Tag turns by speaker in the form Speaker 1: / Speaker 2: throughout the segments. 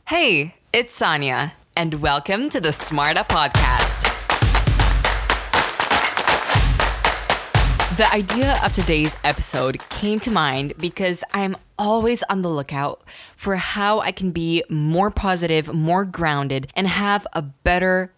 Speaker 1: Hey, it's Sonia, and welcome to the Smarta Podcast. The idea of today's episode came to mind because I'm always on the lookout for how I can be more positive, more grounded, and have a better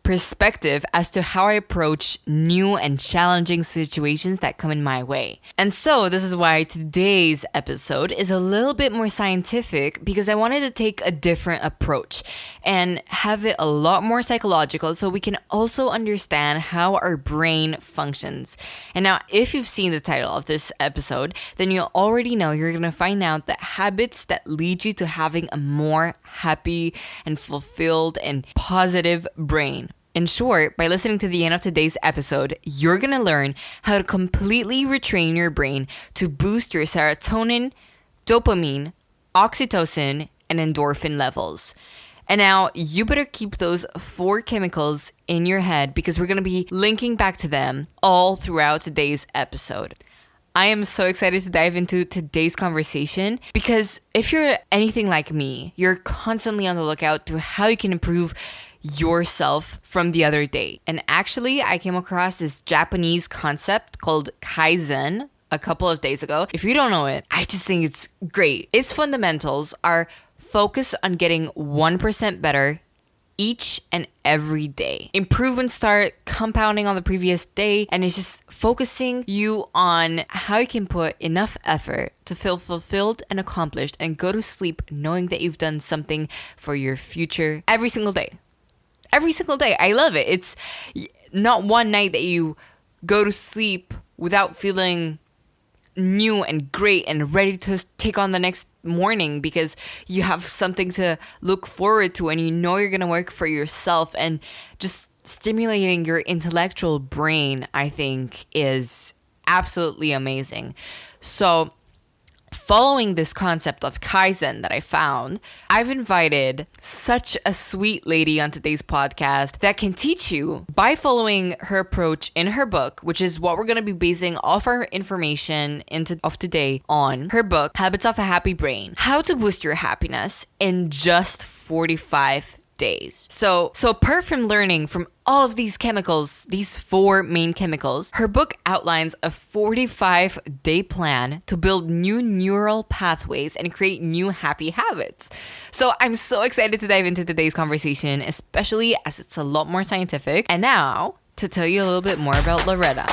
Speaker 1: perspective as to how I approach new and challenging situations that come in my way. And so this is why today's episode is a little bit more scientific, because I wanted to take a different approach and have it a lot more psychological so we can also understand how our brain functions. And now, if you've seen the title of this episode, then you already know you're going to find out that habits that lead you to having a more happy and fulfilled and positive brain. In short, by listening to the end of today's episode, you're going to learn how to completely retrain your brain to boost your serotonin, dopamine, oxytocin, and endorphin levels. And now you better keep those 4 chemicals in your head, because we're going to be linking back to them all throughout today's episode. I am so excited to dive into today's conversation, because if you're anything like me, you're constantly on the lookout to how you can improve yourself from the other day. And actually, I came across this Japanese concept called Kaizen a couple of days ago. If you don't know it, I just think it's great. Its fundamentals are focused on getting 1% better each and every day. Improvements start compounding on the previous day, and it's just focusing you on how you can put enough effort to feel fulfilled and accomplished and go to sleep knowing that you've done something for your future every single day. Every single day. I love it. It's not one night that you go to sleep without feeling new and great and ready to take on the next morning, because you have something to look forward to and you know you're going to work for yourself. And just stimulating your intellectual brain, I think, is absolutely amazing. So following this concept of Kaizen that I found, I've invited such a sweet lady on today's podcast that can teach you, by following her approach in her book, which is what we're going to be basing all of our information of today on, her book, Habits of a Happy Brain, how to boost your happiness in just 45 days. So apart from learning from all of these chemicals, these 4 main chemicals, her book outlines a 45-day plan to build new neural pathways and create new happy habits. So I'm so excited to dive into today's conversation, especially as it's a lot more scientific. And now, to tell you a little bit more about Loretta.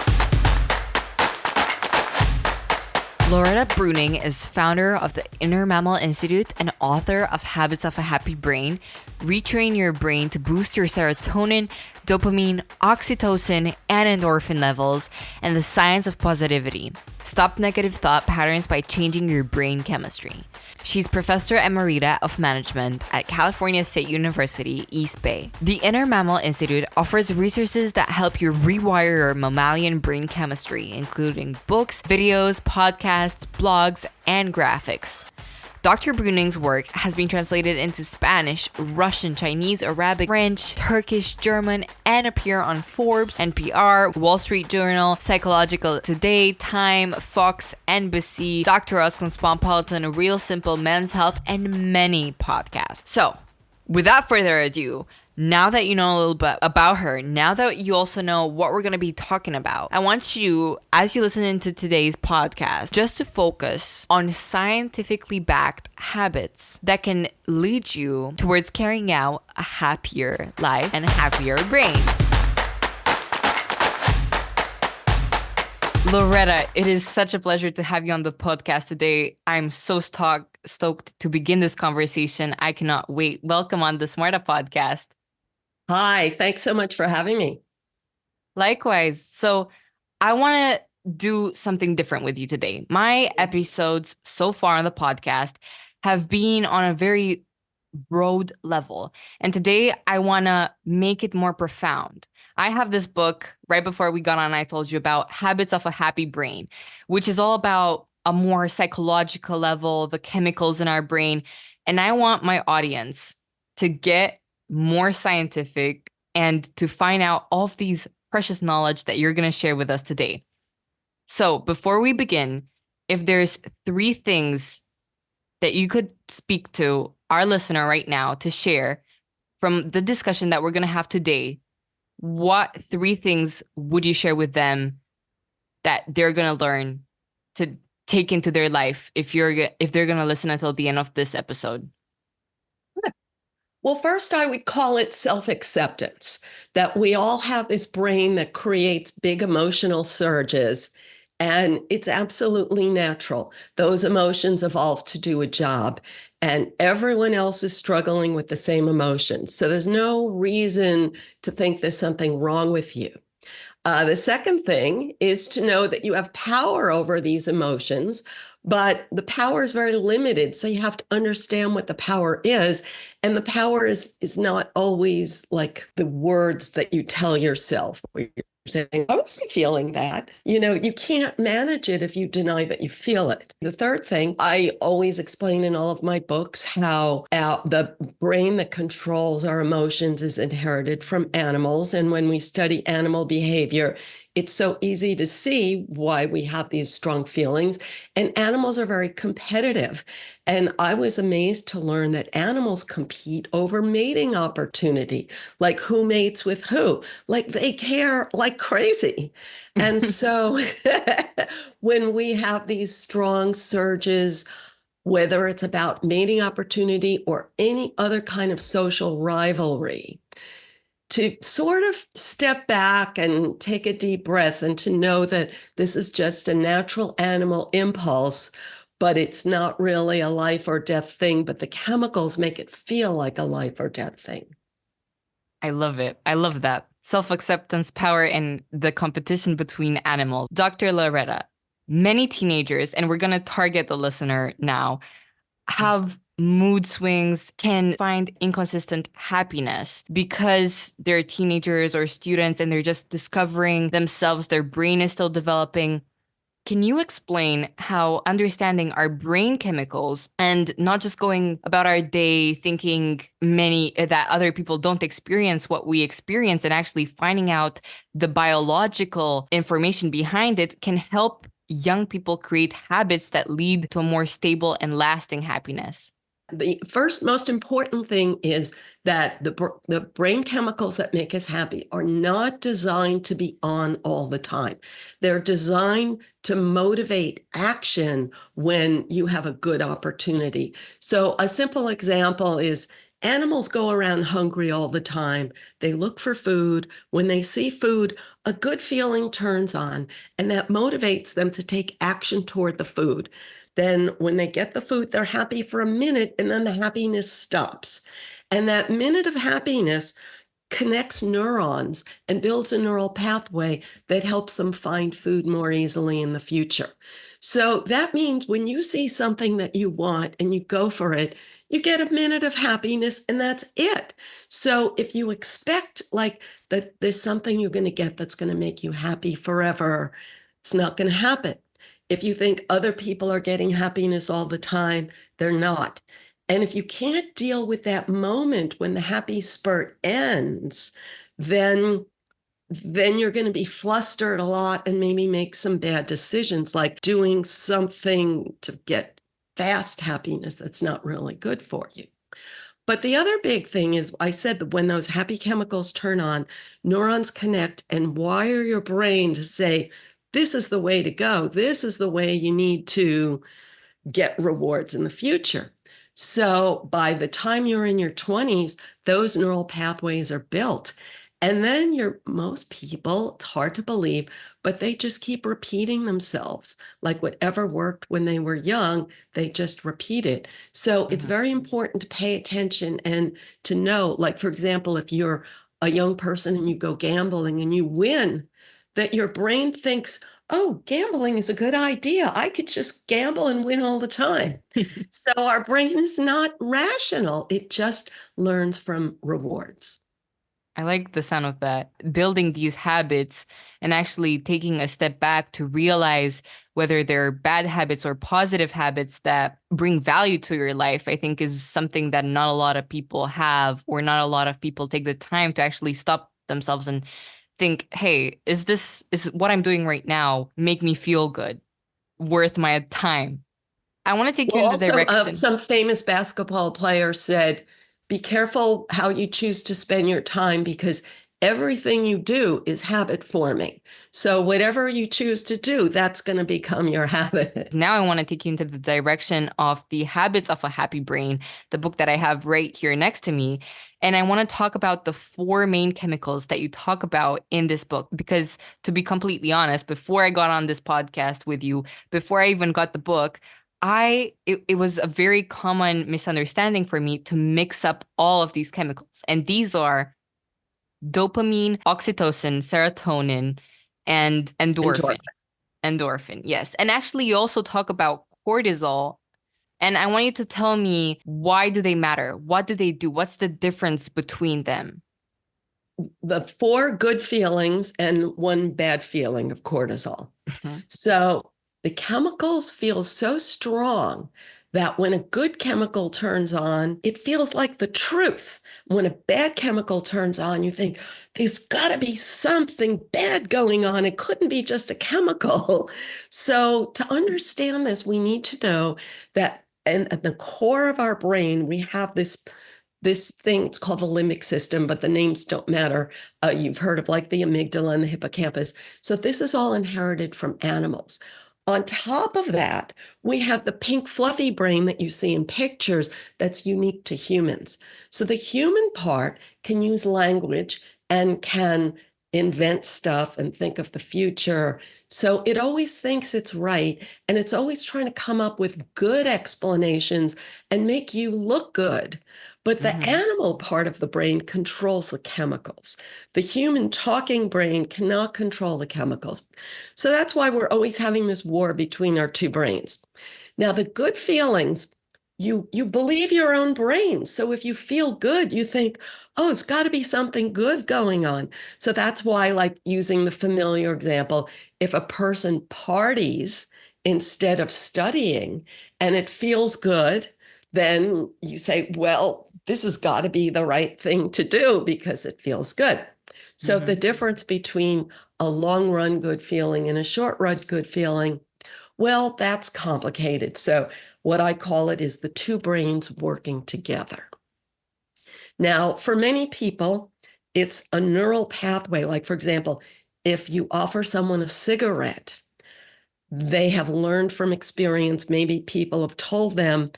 Speaker 1: Loretta Breuning is founder of the Inner Mammal Institute and author of Habits of a Happy Brain, Retrain Your Brain to Boost Your Serotonin, Dopamine, Oxytocin, and Endorphin Levels, and the Science of Positivity. Stop negative thought patterns by changing your brain chemistry. She's Professor Emerita of Management at California State University, East Bay. The Inner Mammal Institute offers resources that help you rewire your mammalian brain chemistry, including books, videos, podcasts, blogs, and graphics. Dr. Breuning's work has been translated into Spanish, Russian, Chinese, Arabic, French, Turkish, German, and appear on Forbes, NPR, Wall Street Journal, Psychological Today, Time, Fox, NBC, Dr. Oz, Cosmopolitan, Real Simple, Men's Health, and many podcasts. So, without further ado, now that you know a little bit about her, now that you also know what we're going to be talking about, I want you, as you listen to today's podcast, just to focus on scientifically backed habits that can lead you towards carrying out a happier life and a happier brain. Loretta, it is such a pleasure to have you on the podcast today. I'm so stoked to begin this conversation. I cannot wait. Welcome on the Smarta Podcast.
Speaker 2: Hi, thanks so much for having me.
Speaker 1: Likewise. So I want to do something different with you today. My episodes so far on the podcast have been on a very broad level. And today I want to make it more profound. I have this book right before we got on, I told you about Habits of a Happy Brain, which is all about a more psychological level, the chemicals in our brain. And I want my audience to get more scientific and to find out all of these precious knowledge that you're going to share with us today. So before we begin, if there's 3 things that you could speak to our listener right now to share from the discussion that we're going to have today, what three things would you share with them that they're going to learn to take into their life if they're going to listen until the end of this episode?
Speaker 2: Well, first, I would call it self acceptance that we all have this brain that creates big emotional surges, and it's absolutely natural. Those emotions evolve to do a job, and everyone else is struggling with the same emotions. So there's no reason to think there's something wrong with you. The second thing is to know that you have power over these emotions, but the power is very limited. So you have to understand what the power is. And the power is not always like the words that you tell yourself. Where you're saying, I wasn't feeling that. You can't manage it if you deny that you feel it. The third thing, I always explain in all of my books how the brain that controls our emotions is inherited from animals. And when we study animal behavior, it's so easy to see why we have these strong feelings. And animals are very competitive. And I was amazed to learn that animals compete over mating opportunity, like who mates with who. Like they care like crazy. And so when we have these strong surges, whether it's about mating opportunity or any other kind of social rivalry, to sort of step back and take a deep breath and to know that this is just a natural animal impulse, but it's not really a life or death thing, but the chemicals make it feel like a life or death thing.
Speaker 1: I love it. I love that. Self-acceptance, power, and the competition between animals. Dr. Loretta, many teenagers, and we're going to target the listener now, have mood swings, can find inconsistent happiness because they're teenagers or students and they're just discovering themselves. Their brain is still developing. Can you explain how understanding our brain chemicals and not just going about our day thinking many that other people don't experience what we experience and actually finding out the biological information behind it can help young people create habits that lead to a more stable and lasting happiness?
Speaker 2: The first most important thing is that the brain chemicals that make us happy are not designed to be on all the time. They're designed to motivate action when you have a good opportunity. So a simple example is animals go around hungry all the time. They look for food. When they see food, a good feeling turns on, and that motivates them to take action toward the food. Then when they get the food, they're happy for a minute, and then the happiness stops. And that minute of happiness connects neurons and builds a neural pathway that helps them find food more easily in the future. So that means when you see something that you want and you go for it, you get a minute of happiness and that's it. So if you expect like that there's something you're going to get that's going to make you happy forever, it's not going to happen. If you think other people are getting happiness all the time, they're not. And if you can't deal with that moment when the happy spurt ends, then you're going to be flustered a lot and maybe make some bad decisions, like doing something to get fast happiness that's not really good for you. But the other big thing is, I said that when those happy chemicals turn on, neurons connect and wire your brain to say, this is the way to go. This is the way you need to get rewards in the future. So by the time you're in your 20s, those neural pathways are built. And then most people, it's hard to believe, but they just keep repeating themselves. Like whatever worked when they were young, they just repeat it. So it's very important to pay attention and to know, like, for example, if you're a young person and you go gambling and you win, that your brain thinks, oh, gambling is a good idea. I could just gamble and win all the time. So our brain is not rational. It just learns from rewards.
Speaker 1: I like the sound of that. Building these habits and actually taking a step back to realize whether they're bad habits or positive habits that bring value to your life, I think is something that not a lot of people have, or not a lot of people take the time to actually stop themselves and think, hey, is what I'm doing right now make me feel good, worth my time? I want to take you
Speaker 2: Well,
Speaker 1: in the
Speaker 2: also,
Speaker 1: direction.
Speaker 2: some famous basketball player said, be careful how you choose to spend your time because everything you do is habit forming. So, whatever you choose to do, that's going to become your habit.
Speaker 1: Now I want to take you into the direction of The Habits of a Happy Brain, the book that I have right here next to me. And I want to talk about the four main chemicals that you talk about in this book. Because to be completely honest, before I got on this podcast with you, before I even got the book, it was a very common misunderstanding for me to mix up all of these chemicals. And these are dopamine, oxytocin, serotonin, and endorphin.
Speaker 2: Endorphin.
Speaker 1: Endorphin, yes. And actually, you also talk about cortisol. And I want you to tell me, why do they matter? What do they do? What's the difference between them?
Speaker 2: The four good feelings and one bad feeling of cortisol.
Speaker 1: Mhm.
Speaker 2: So the chemicals feel so strong that when a good chemical turns on, it feels like the truth. When a bad chemical turns on, you think, there's got to be something bad going on. It couldn't be just a chemical. So to understand this, we need to know that at the core of our brain, we have this thing, it's called the limbic system, but the names don't matter. You've heard of like the amygdala and the hippocampus. So this is all inherited from animals. On top of that, we have the pink fluffy brain that you see in pictures that's unique to humans. So the human part can use language and can invent stuff and think of the future. So it always thinks it's right. And it's always trying to come up with good explanations and make you look good. But the
Speaker 1: Mhm.
Speaker 2: animal part of the brain controls the chemicals. The human talking brain cannot control the chemicals. So that's why we're always having this war between our two brains. Now, the good feelings, you believe your own brain. So if you feel good, you think, oh, it's got to be something good going on. So that's why, like using the familiar example, if a person parties instead of studying and it feels good, then you say, well, this has got to be the right thing to do because it feels good. So the
Speaker 1: Mhm.
Speaker 2: difference between a long run good feeling and a short run good feeling, well, that's complicated. So what I call it is the two brains working together. Now, for many people, it's a neural pathway. Like, for example, if you offer someone a cigarette, they have learned from experience, maybe people have told them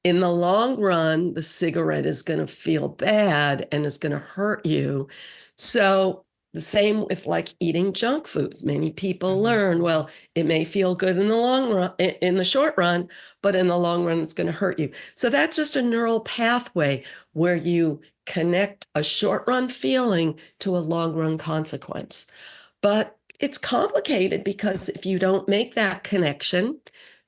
Speaker 2: in the long run, the cigarette is going to feel bad and is going to hurt you. So the same with like eating junk food. Many people
Speaker 1: Mhm.
Speaker 2: learn, well, it may feel good in the long run, in the short run, but in the long run, it's going to hurt you. So that's just a neural pathway where you connect a short run feeling to a long run consequence. But it's complicated because if you don't make that connection,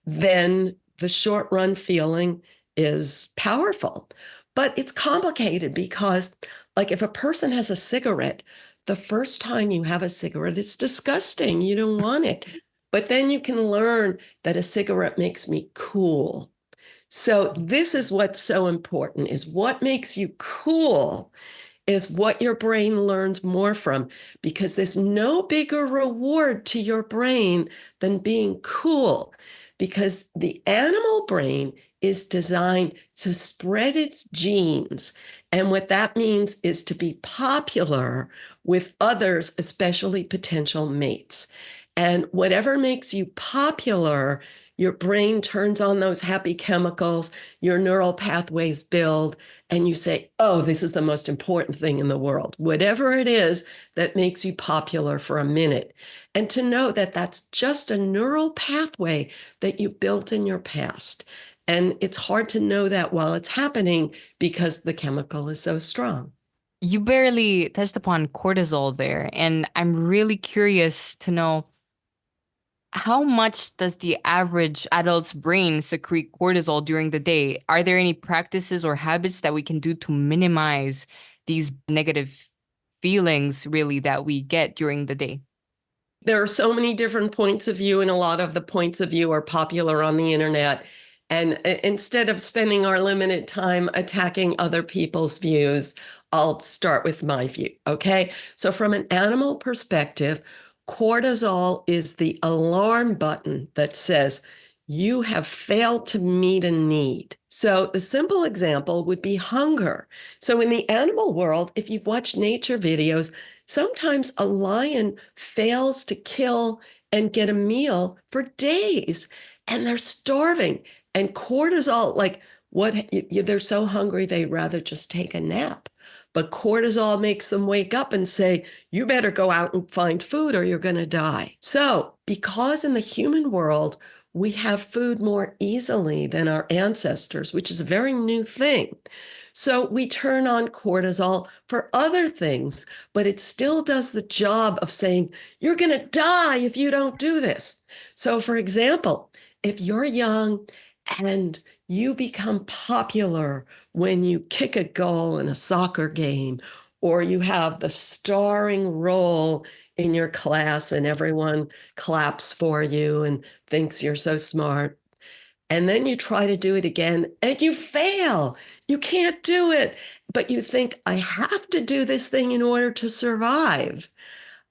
Speaker 2: then the short run feeling is powerful. But it's complicated because, like, if a person has a cigarette, the first time you have a cigarette, it's disgusting. You don't want it. But then you can learn that a cigarette makes me cool. So this is what's so important is what makes you cool is what your brain learns more from because there's no bigger reward to your brain than being cool because the animal brain is designed to spread its genes. And what that means is to be popular with others, especially potential mates. And whatever makes you popular, your brain turns on those happy chemicals, your neural pathways build, and you say, oh, this is the most important thing in the world, whatever it is that makes you popular for a minute. And to know that that's just a neural pathway that you built in your past. And it's hard to know that while it's happening because the chemical is so strong.
Speaker 1: You barely touched upon cortisol there, and I'm really curious to know, how much does the average adult's brain secrete cortisol during the day? Are there any practices or habits that we can do to minimize these negative feelings really that we get during the day?
Speaker 2: There are so many different points of view, and a lot of the points of view are popular on the internet. And instead of spending our limited time attacking other people's views, I'll start with my view. Okay. So, from an animal perspective, cortisol is the alarm button that says, you have failed to meet a need. So the simple example would be hunger. So in the animal world, if you've watched nature videos, sometimes a lion fails to kill and get a meal for days, and they're starving. And cortisol, like what they're so hungry, they'd rather just take a nap. But cortisol makes them wake up and say, you better go out and find food or you're going to die. So, because in the human world, we have food more easily than our ancestors, which is a very new thing. So we turn on cortisol for other things, but it still does the job of saying, you're going to die if you don't do this. So, for example, if you're young and you become popular when you kick a goal in a soccer game, or you have the starring role in your class and everyone claps for you and thinks you're so smart. And then you try to do it again and you fail. You can't do it. But you think, I have to do this thing in order to survive.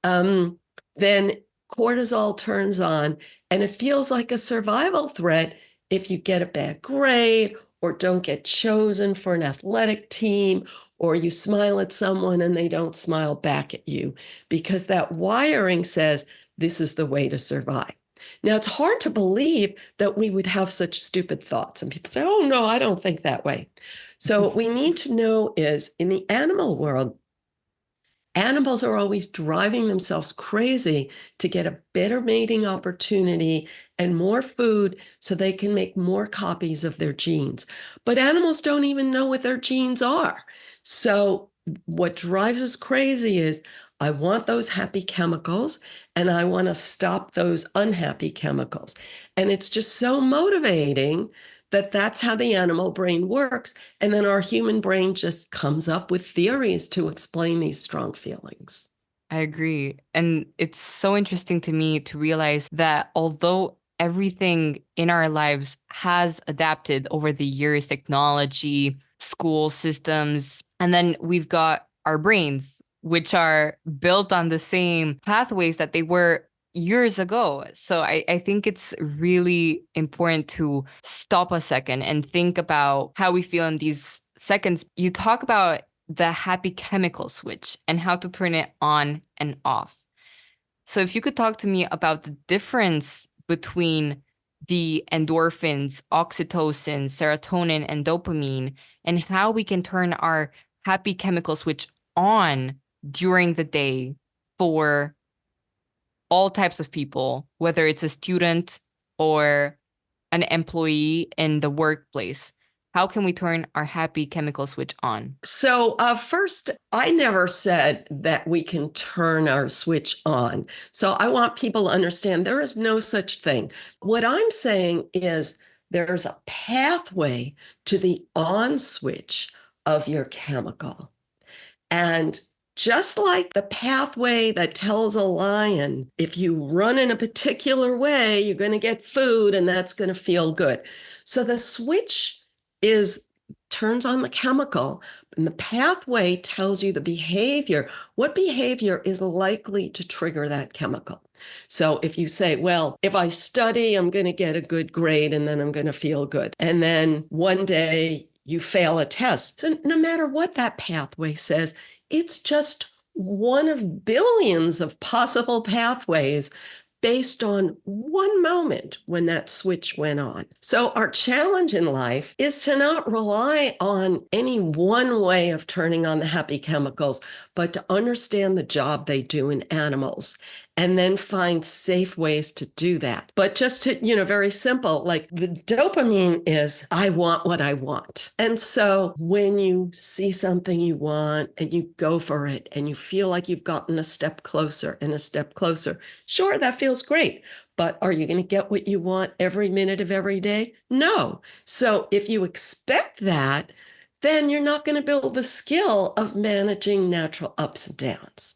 Speaker 2: Um, then cortisol turns on and it feels like a survival threat if you get a bad grade or don't get chosen for an athletic team or you smile at someone and they don't smile back at you because that wiring says this is the way to survive. Now, it's hard to believe that we would have such stupid thoughts. And people say, oh, no, I don't think that way. So, what we need to know is in the animal world, animals are always driving themselves crazy to get a better mating opportunity and more food so they can make more copies of their genes. But animals don't even know what their genes are. So, what drives us crazy is I want those happy chemicals and I want to stop those unhappy chemicals. And it's just so motivating that that's how the animal brain works. And then our human brain just comes up with theories to explain these strong feelings.
Speaker 1: I agree. And it's so interesting to me to realize that although everything in our lives has adapted over the years, technology, school systems, and then we've got our brains, which are built on the same pathways that they were years ago. So I think it's really important to stop a second and think about how we feel in these seconds. You talk about the happy chemical switch and how to turn it on and off. So if you could talk to me about the difference between the endorphins, oxytocin, serotonin, and dopamine, and how we can turn our happy chemical switch on during the day for all types of people, whether it's a student or an employee in the workplace. How can we turn our happy chemical switch on?
Speaker 2: So, first, I never said that we can turn our switch on. So, I want people to understand there is no such thing. What I'm saying is there's a pathway to the on switch of your chemical. And just like the pathway that tells a lion, if you run in a particular way, you're going to get food and that's going to feel good. So the switch is turns on the chemical and the pathway tells you the behavior. What behavior is likely to trigger that chemical? So if you say, well, if I study, I'm going to get a good grade and then I'm going to feel good. And then one day you fail a test. So no matter what that pathway says, it's just one of billions of possible pathways based on one moment when that switch went on. So our challenge in life is to not rely on any one way of turning on the happy chemicals, but to understand the job they do in animals and then find safe ways to do that. But just to, very simple, like the dopamine is, I want what I want. And so when you see something you want and you go for it and you feel like you've gotten a step closer and a step closer, sure, that feels great. But are you going to get what you want every minute of every day? No. So if you expect that, then you're not going to build the skill of managing natural ups and downs.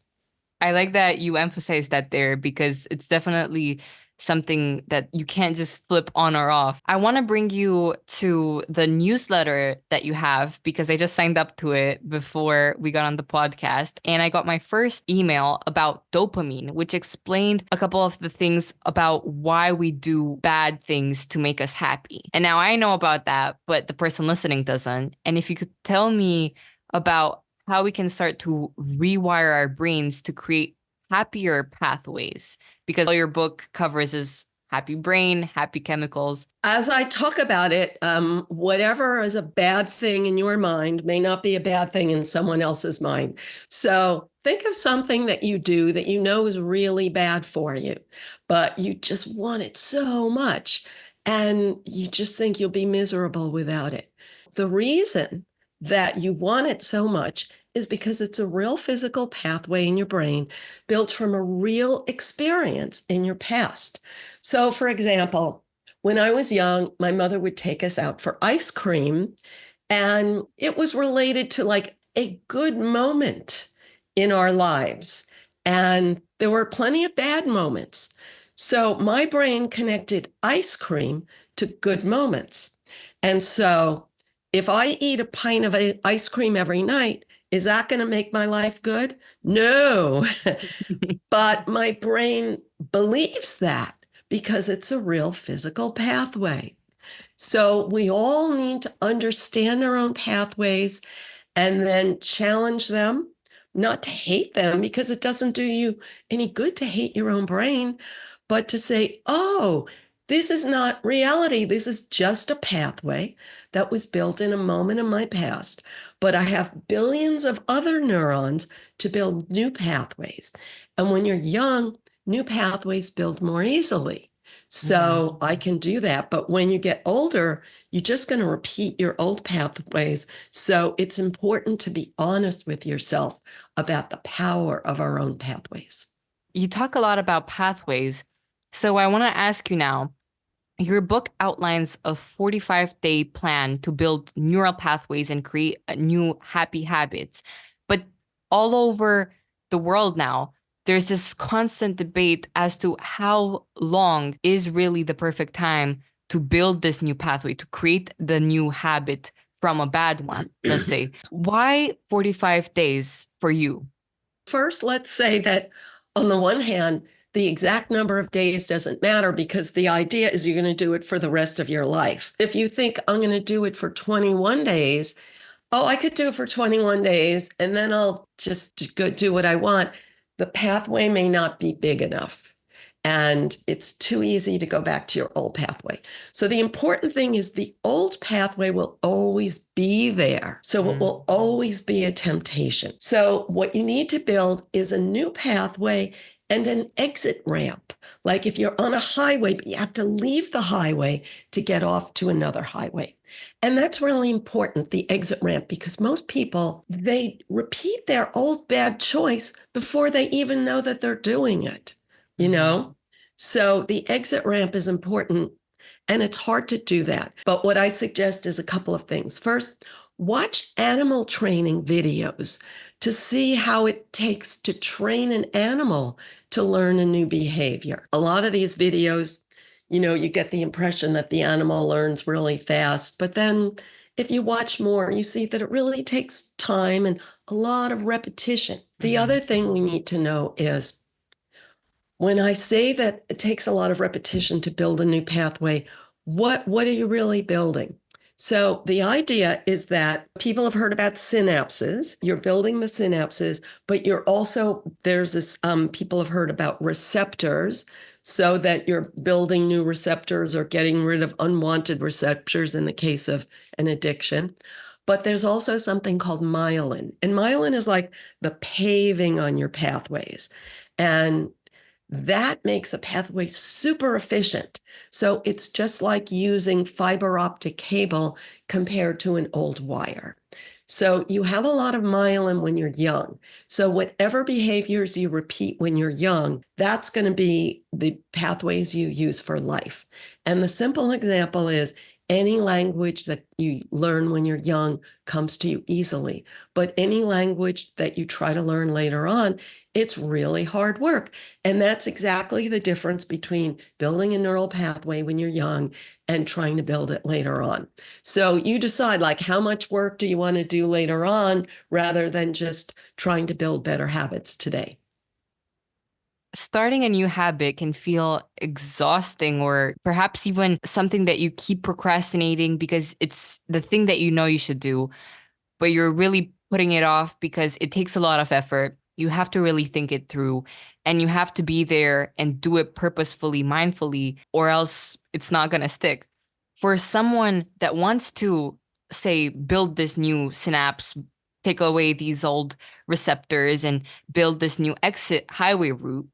Speaker 1: I like that you emphasize that there because it's definitely something that you can't just flip on or off. I want to bring you to the newsletter that you have because I just signed up to it before we got on the podcast. And I got my first email about dopamine, which explained a couple of the things about why we do bad things to make us happy. And now I know about that, but the person listening doesn't. And if you could tell me about how we can start to rewire our brains to create happier pathways, because all your book covers is happy brain, happy chemicals.
Speaker 2: As I talk about it, whatever is a bad thing in your mind may not be a bad thing in someone else's mind. So think of something that you do that you know is really bad for you, but you just want it so much and you just think you'll be miserable without it. The reason that you want it so much is because it's a real physical pathway in your brain built from a real experience in your past. So, for example, when I was young, my mother would take us out for ice cream, and it was related to like a good moment in our lives. And there were plenty of bad moments. So my brain connected ice cream to good moments. And so if I eat a pint of ice cream every night, is that going to make my life good? No. But my brain believes that because it's a real physical pathway. So we all need to understand our own pathways and then challenge them, not to hate them because it doesn't do you any good to hate your own brain, but to say, oh, this is not reality. This is just a pathway that was built in a moment in my past, but I have billions of other neurons to build new pathways. And when you're young, new pathways build more easily. So I can do that. But when you get older, you're just going to repeat your old pathways. So it's important to be honest with yourself about the power of our own pathways.
Speaker 1: You talk a lot about pathways. So I want to ask you now, your book outlines a 45-day plan to build neural pathways and create new happy habits. But all over the world now, there's this constant debate as to how long is really the perfect time to build this new pathway, to create the new habit from a bad one, let's say. Why 45 days for you?
Speaker 2: First, let's say that on the one hand, the exact number of days doesn't matter because the idea is you're going to do it for the rest of your life. If you think I'm going to do it for 21 days, oh, I could do it for 21 days and then I'll just go do what I want. The pathway may not be big enough and it's too easy to go back to your old pathway. So the important thing is the old pathway will always be there. So it will always be a temptation. So what you need to build is a new pathway and an exit ramp. Like if you're on a highway, but you have to leave the highway to get off to another highway. And that's really important, the exit ramp, because most people, they repeat their old bad choice before they even know that they're doing it, you know? So the exit ramp is important and it's hard to do that. But what I suggest is a couple of things. First, watch animal training videos to see how it takes to train an animal to learn a new behavior. A lot of these videos, you know, you get the impression that the animal learns really fast, but then if you watch more, you see that it really takes time and a lot of repetition. The other thing we need to know is when I say that it takes a lot of repetition to build a new pathway, what are you really building? So the idea is that people have heard about synapses. You're building the synapses, but you're also, there's this, people have heard about receptors, so that you're building new receptors or getting rid of unwanted receptors in the case of an addiction. But there's also something called myelin. And myelin is like the paving on your pathways. And that makes a pathway super efficient. So it's just like using fiber optic cable compared to an old wire. So you have a lot of myelin when you're young. So whatever behaviors you repeat when you're young, that's going to be the pathways you use for life. And the simple example is any language that you learn when you're young comes to you easily. But any language that you try to learn later on, it's really hard work. And that's exactly the difference between building a neural pathway when you're young and trying to build it later on. So you decide, like, how much work do you want to do later on rather than just trying to build better habits today.
Speaker 1: Starting a new habit can feel exhausting or perhaps even something that you keep procrastinating because it's the thing that you know you should do, but you're really putting it off because it takes a lot of effort. You have to really think it through and you have to be there and do it purposefully, mindfully, or else it's not going to stick. For someone that wants to, say, build this new synapse, take away these old receptors and build this new exit highway route,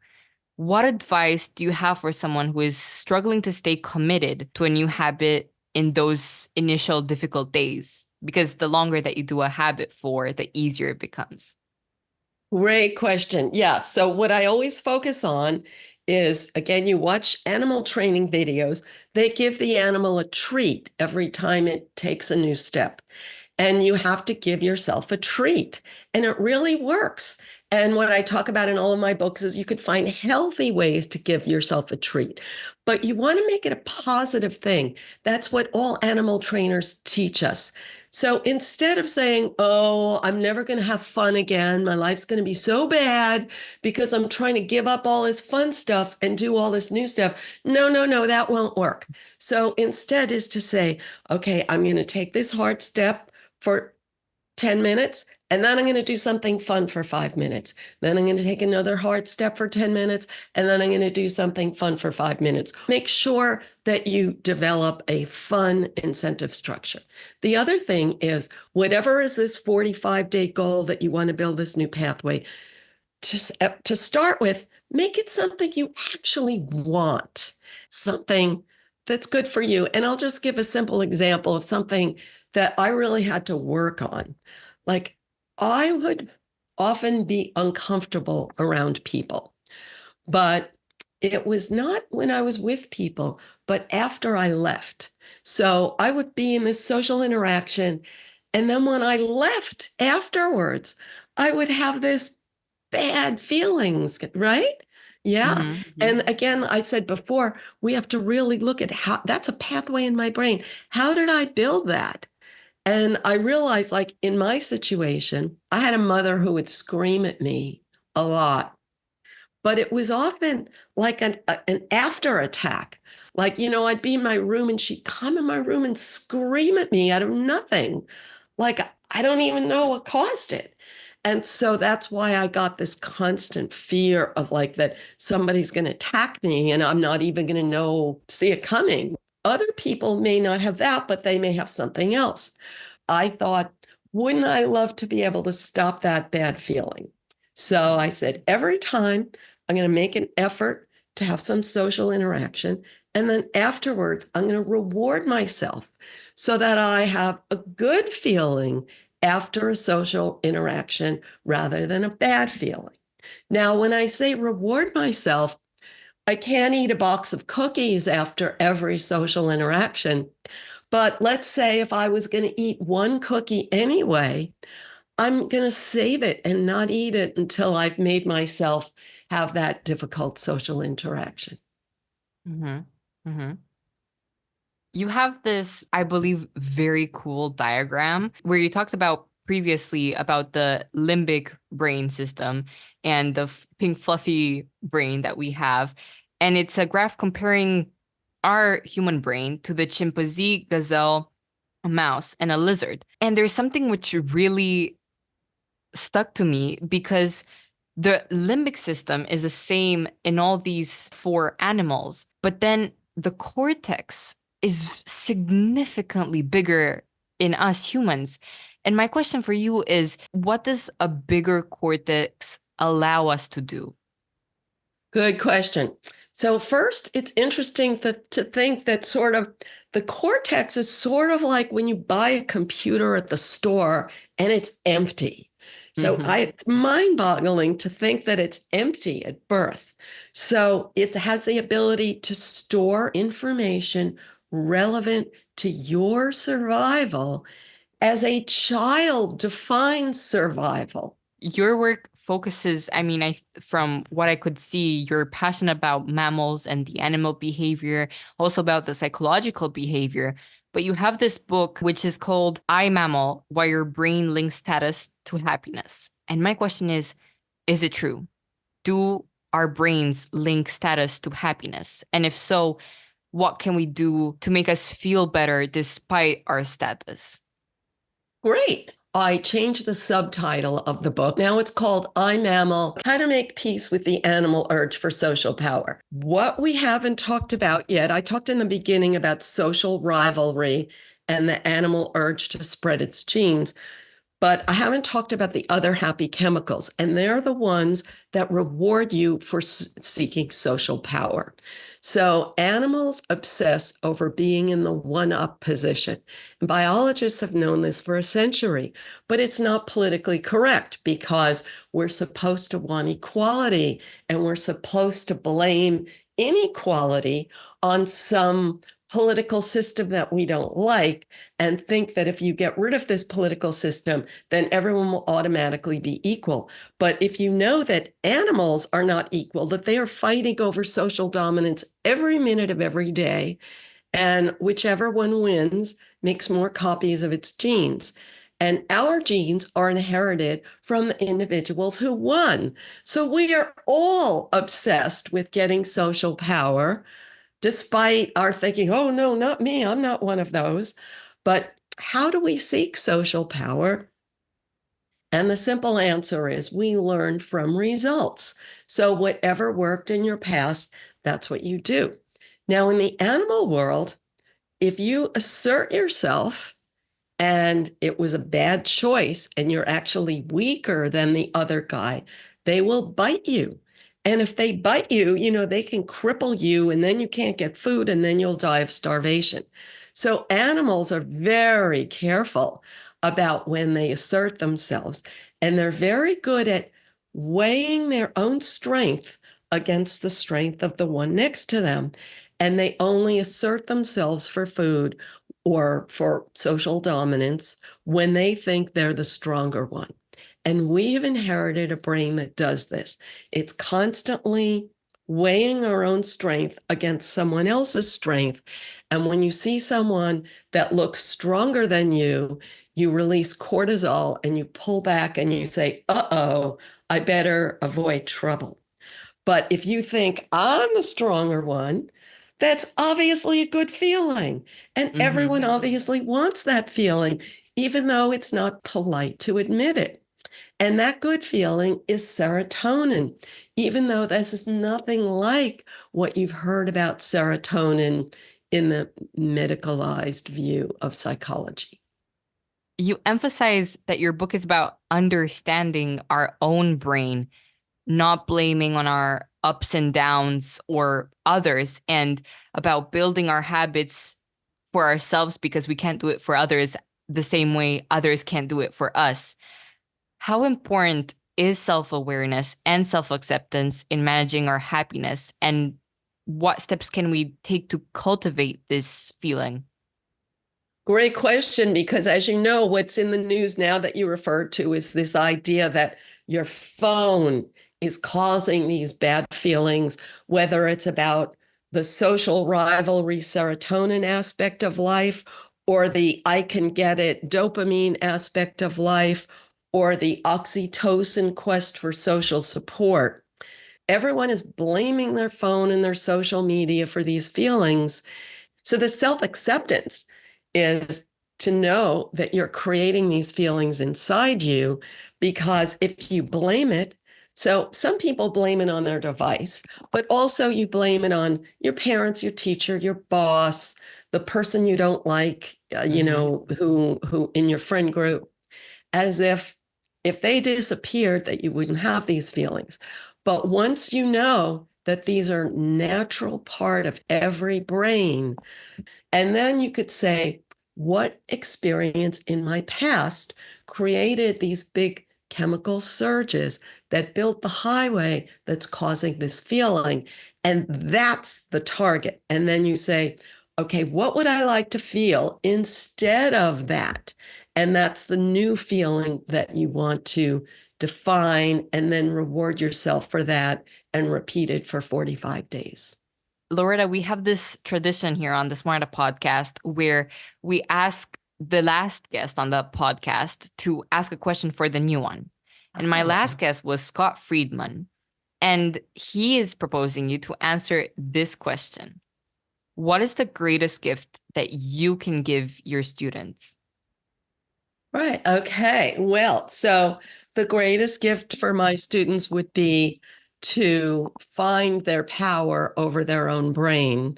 Speaker 1: what advice do you have for someone who is struggling to stay committed to a new habit in those initial difficult days? Because the longer that you do a habit for, the easier it becomes.
Speaker 2: Great question. Yeah. So, what I always focus on is, again, you watch animal training videos, they give the animal a treat every time it takes a new step. And you have to give yourself a treat. And it really works. And what I talk about in all of my books is you could find healthy ways to give yourself a treat, but you want to make it a positive thing. That's what all animal trainers teach us. So instead of saying, oh, I'm never going to have fun again, my life's going to be so bad because I'm trying to give up all this fun stuff and do all this new stuff. No, no, no, that won't work. So instead is to say, okay, I'm going to take this hard step for 10 minutes, and then I'm going to do something fun for 5 minutes. Then I'm going to take another hard step for 10 minutes, and then I'm going to do something fun for 5 minutes. Make sure that you develop a fun incentive structure. The other thing is, whatever is this 45-day goal that you want to build this new pathway, just to start with, make it something you actually want, something that's good for you. And I'll just give a simple example of something that I really had to work on. Like, I would often be uncomfortable around people, but it was not when I was with people, but after I left. So I would be in this social interaction. And then when I left afterwards, I would have this bad feelings, right? Yeah.
Speaker 1: Mm-hmm,
Speaker 2: And again, I said before, we have to really look at how that's a pathway in my brain. How did I build that? And I realized, like, in my situation, I had a mother who would scream at me a lot, but it was often like an after attack. Like, I'd be in my room and she'd come in my room and scream at me out of nothing. Like, I don't even know what caused it. And so that's why I got this constant fear of, like, that somebody's going to attack me and I'm not even going to see it coming. Other people may not have that, but they may have something else. I thought, wouldn't I love to be able to stop that bad feeling? So I said, every time I'm going to make an effort to have some social interaction. And then afterwards, I'm going to reward myself so that I have a good feeling after a social interaction rather than a bad feeling. Now, when I say reward myself, I can't eat a box of cookies after every social interaction. But let's say if I was going to eat one cookie anyway, I'm going to save it and not eat it until I've made myself have that difficult social interaction.
Speaker 1: mm-hmm, mm-hmm. You have this, I believe, very cool diagram where you talked about previously about the limbic brain system and the pink fluffy brain that we have. And it's a graph comparing our human brain to the chimpanzee, gazelle, a mouse, and a lizard. And there's something which really stuck to me because the limbic system is the same in all these four animals, but then the cortex is significantly bigger in us humans. And my question for you is, what does a bigger cortex allow us to do?
Speaker 2: Good question. So first, it's interesting to think that sort of the cortex is sort of like when you buy a computer at the store and it's empty. So
Speaker 1: Mm-hmm.
Speaker 2: it's mind-boggling to think that it's empty at birth. So it has the ability to store information relevant to your survival as a child defines survival.
Speaker 1: Your work focuses, I mean, from what I could see, you're passionate about mammals and the animal behavior, also about the psychological behavior. But you have this book which is called I Mammal: Why Your Brain Links Status to Happiness. And my question is it true? Do our brains link status to happiness? And if so, what can we do to make us feel better despite our status?
Speaker 2: Great. I changed the subtitle of the book. Now it's called I Mammal: How to Make Peace with the Animal Urge for Social Power. What we haven't talked about yet, I talked in the beginning about social rivalry and the animal urge to spread its genes. But I haven't talked about the other happy chemicals, and they're the ones that reward you for seeking social power. So animals obsess over being in the one-up position. And biologists have known this for a century, but it's not politically correct because we're supposed to want equality, and we're supposed to blame inequality on some political system that we don't like and think that if you get rid of this political system, then everyone will automatically be equal. But if you know that animals are not equal, that they are fighting over social dominance every minute of every day, and whichever one wins makes more copies of its genes. And our genes are inherited from the individuals who won. So we are all obsessed with getting social power, despite our thinking, oh, no, not me, I'm not one of those. But how do we seek social power? And the simple answer is we learn from results. So whatever worked in your past, that's what you do. Now, in the animal world, if you assert yourself and it was a bad choice and you're actually weaker than the other guy, they will bite you. And if they bite you, they can cripple you, and then you can't get food, and then you'll die of starvation. So animals are very careful about when they assert themselves, and they're very good at weighing their own strength against the strength of the one next to them. And they only assert themselves for food or for social dominance when they think they're the stronger one. And we have inherited a brain that does this. It's constantly weighing our own strength against someone else's strength. And when you see someone that looks stronger than you release cortisol and you pull back and you say, uh-oh, I better avoid trouble. But if you think I'm the stronger one, that's obviously a good feeling. And everyone obviously wants that feeling, even though it's not polite to admit it. And that good feeling is serotonin, even though this is nothing like what you've heard about serotonin in the medicalized view of psychology.
Speaker 1: You emphasize that your book is about understanding our own brain, not blaming on our ups and downs or others, and about building our habits for ourselves because we can't do it for others the same way others can't do it for us. How important is self-awareness and self-acceptance in managing our happiness, and what steps can we take to cultivate this feeling?
Speaker 2: Great question, because as you know, what's in the news now that you referred to is this idea that your phone is causing these bad feelings, whether it's about the social rivalry serotonin aspect of life, or the I can get it dopamine aspect of life, or the oxytocin quest for social support. Everyone is blaming their phone and their social media for these feelings. So the self-acceptance is to know that you're creating these feelings inside you, because if you blame it, so some people blame it on their device, but also you blame it on your parents, your teacher, your boss, the person you don't like, who in your friend group, as if they disappeared, that you wouldn't have these feelings. But once you know that these are natural part of every brain, and then you could say, what experience in my past created these big chemical surges that built the highway that's causing this feeling? And that's the target. And then you say, okay, what would I like to feel instead of that? And that's the new feeling that you want to define and then reward yourself for that and repeat it for 45 days.
Speaker 1: Loretta, we have this tradition here on the Smarta podcast where we ask the last guest on the podcast to ask a question for the new one. And my last guest was Scott Friedman. And he is proposing you to answer this question. What is the greatest gift that you can give your students?
Speaker 2: Right. Okay. Well, so the greatest gift for my students would be to find their power over their own brain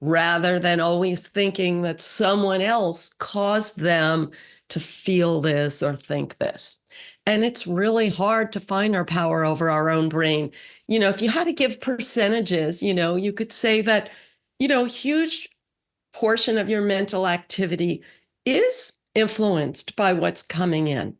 Speaker 2: rather than always thinking that someone else caused them to feel this or think this. And it's really hard to find our power over our own brain. If you had to give percentages, you could say that, huge portion of your mental activity is influenced by what's coming in.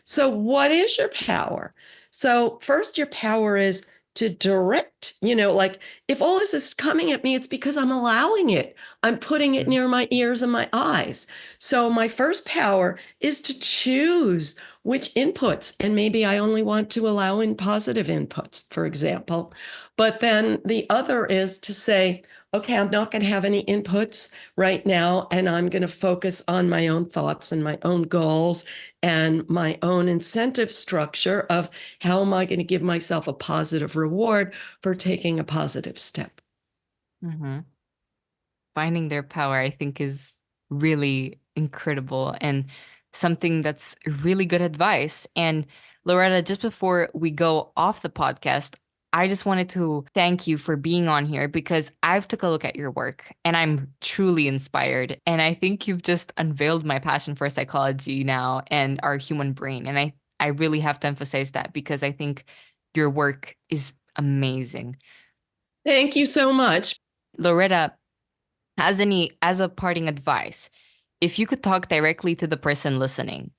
Speaker 2: So, what is your power? So, first, your power is to direct, like if all this is coming at me, it's because I'm allowing it. I'm putting it near my ears and my eyes. So, my first power is to choose which inputs. And maybe I only want to allow in positive inputs, for example. But then the other is to say, okay, I'm not going to have any inputs right now, and I'm going to focus on my own thoughts and my own goals and my own incentive structure of how am I going to give myself a positive reward for taking a positive step.
Speaker 1: Mm-hmm. Finding their power, I think, is really incredible and something that's really good advice. And Loretta, just before we go off the podcast, I just wanted to thank you for being on here because I've took a look at your work and I'm truly inspired. And I think you've just unveiled my passion for psychology now and our human brain. And I really have to emphasize that because I think your work is amazing.
Speaker 2: Thank you so much.
Speaker 1: Loretta, as a parting advice, if you could talk directly to the person listening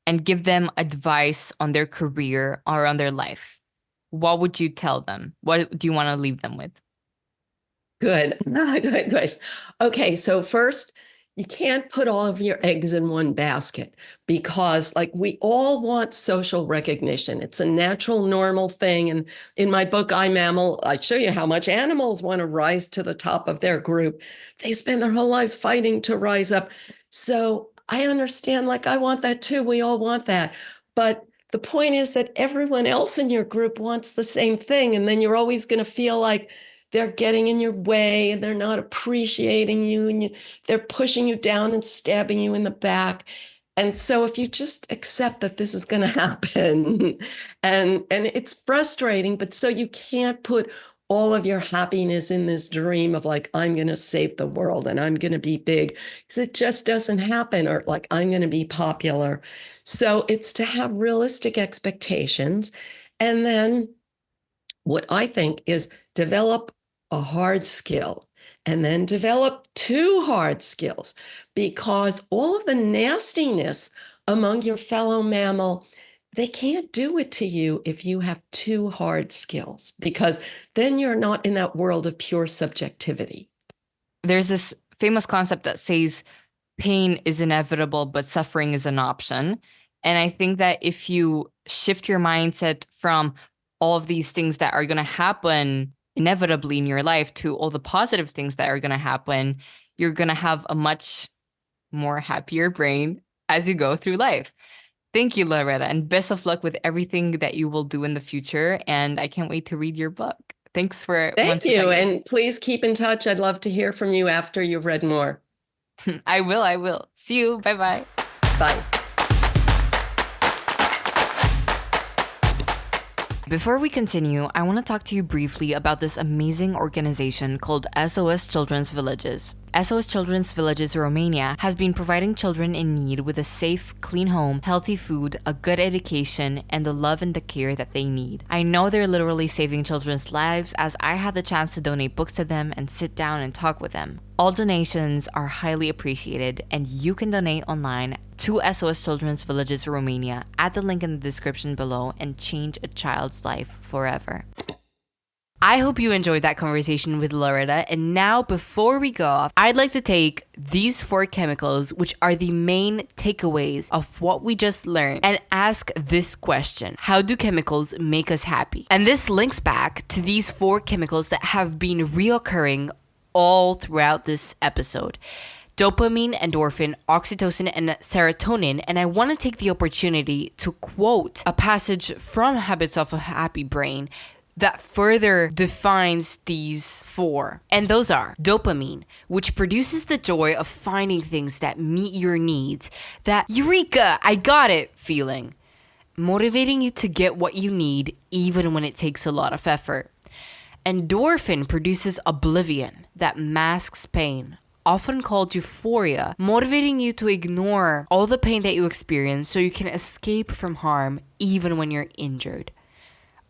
Speaker 1: and give them advice on their career or on their life, what would you tell them? What do you want to leave them with?
Speaker 2: Good. Good question. Okay, so first, you can't put all of your eggs in one basket because, like, we all want social recognition. It's a natural, normal thing. And in my book, I Mammal, I show you how much animals want to rise to the top of their group. They spend their whole lives fighting to rise up. So I understand, like, I want that too. We all want that. But the point is that everyone else in your group wants the same thing. And then you're always going to feel like they're getting in your way and they're not appreciating you and they're pushing you down and stabbing you in the back. And so if you just accept that this is going to happen and it's frustrating, but so you can't put all of your happiness in this dream of like, I'm going to save the world and I'm going to be big because it just doesn't happen, or like, I'm going to be popular. So it's to have realistic expectations. And then what I think is develop a hard skill and then develop two hard skills, because all of the nastiness among your fellow mammal, they can't do it to you if you have two hard skills, because then you're not in that world of pure subjectivity.
Speaker 1: There's this famous concept that says pain is inevitable, but suffering is an option. And I think that if you shift your mindset from all of these things that are going to happen inevitably in your life to all the positive things that are going to happen, you're going to have a much more happier brain as you go through life. Thank you, Loretta, and best of luck with everything that you will do in the future. And I can't wait to read your book. Thanks for
Speaker 2: Thank you. And please keep in touch. I'd love to hear from you after you've read more.
Speaker 1: I will. See you. Bye-bye.
Speaker 2: Bye.
Speaker 1: Before we continue, I want to talk to you briefly about this amazing organization called SOS Children's Villages. SOS Children's Villages Romania has been providing children in need with a safe, clean home, healthy food, a good education, and the love and the care that they need. I know they're literally saving children's lives, as I had the chance to donate books to them and sit down and talk with them. All donations are highly appreciated, and you can donate online to SOS Children's Villages Romania at the link in the description below and change a child's life forever. I hope you enjoyed that conversation with Loretta. And now, before we go off, I'd like to take these 4 chemicals, which are the main takeaways of what we just learned, and ask this question: how do chemicals make us happy? And this links back to these 4 chemicals that have been reoccurring all throughout this episode: dopamine, endorphin, oxytocin, and serotonin. And I want to take the opportunity to quote a passage from Habits of a Happy Brain that further defines these 4. And those are dopamine, which produces the joy of finding things that meet your needs, that eureka, I got it feeling, motivating you to get what you need even when it takes a lot of effort. Endorphin produces oblivion, that masks pain, often called euphoria, motivating you to ignore all the pain that you experience so you can escape from harm even when you're injured.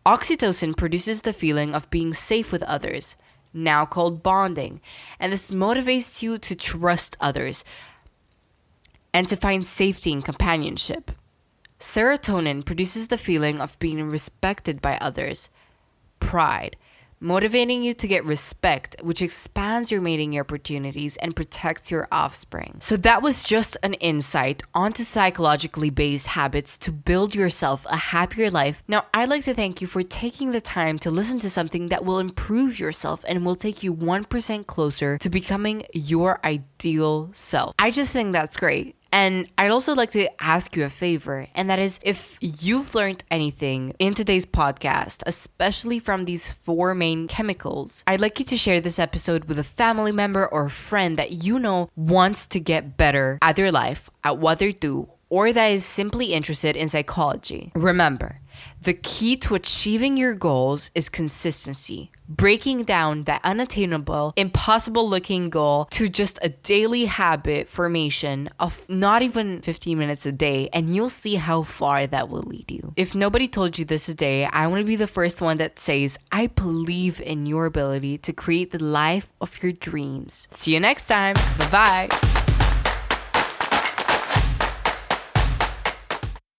Speaker 1: Oxytocin produces the feeling of being safe with others, now called bonding, and this motivates you to trust others and to find safety in companionship. Serotonin produces the feeling of being respected by others, pride, motivating you to get respect, which expands your mating opportunities and protects your offspring. So that was just an insight onto psychologically based habits to build yourself a happier life. Now, I'd like to thank you for taking the time to listen to something that will improve yourself and will take you 1% closer to becoming your ideal self. I just think that's great. And I'd also like to ask you a favor, and that is, if you've learned anything in today's podcast, especially from these 4 main chemicals, I'd like you to share this episode with a family member or a friend that you know wants to get better at their life, at what they do, or that is simply interested in psychology. Remember, the key to achieving your goals is consistency. Breaking down that unattainable, impossible-looking goal to just a daily habit formation of not even 15 minutes a day, and you'll see how far that will lead you. If nobody told you this today, I want to be the first one that says, I believe in your ability to create the life of your dreams. See you next time. Bye-bye.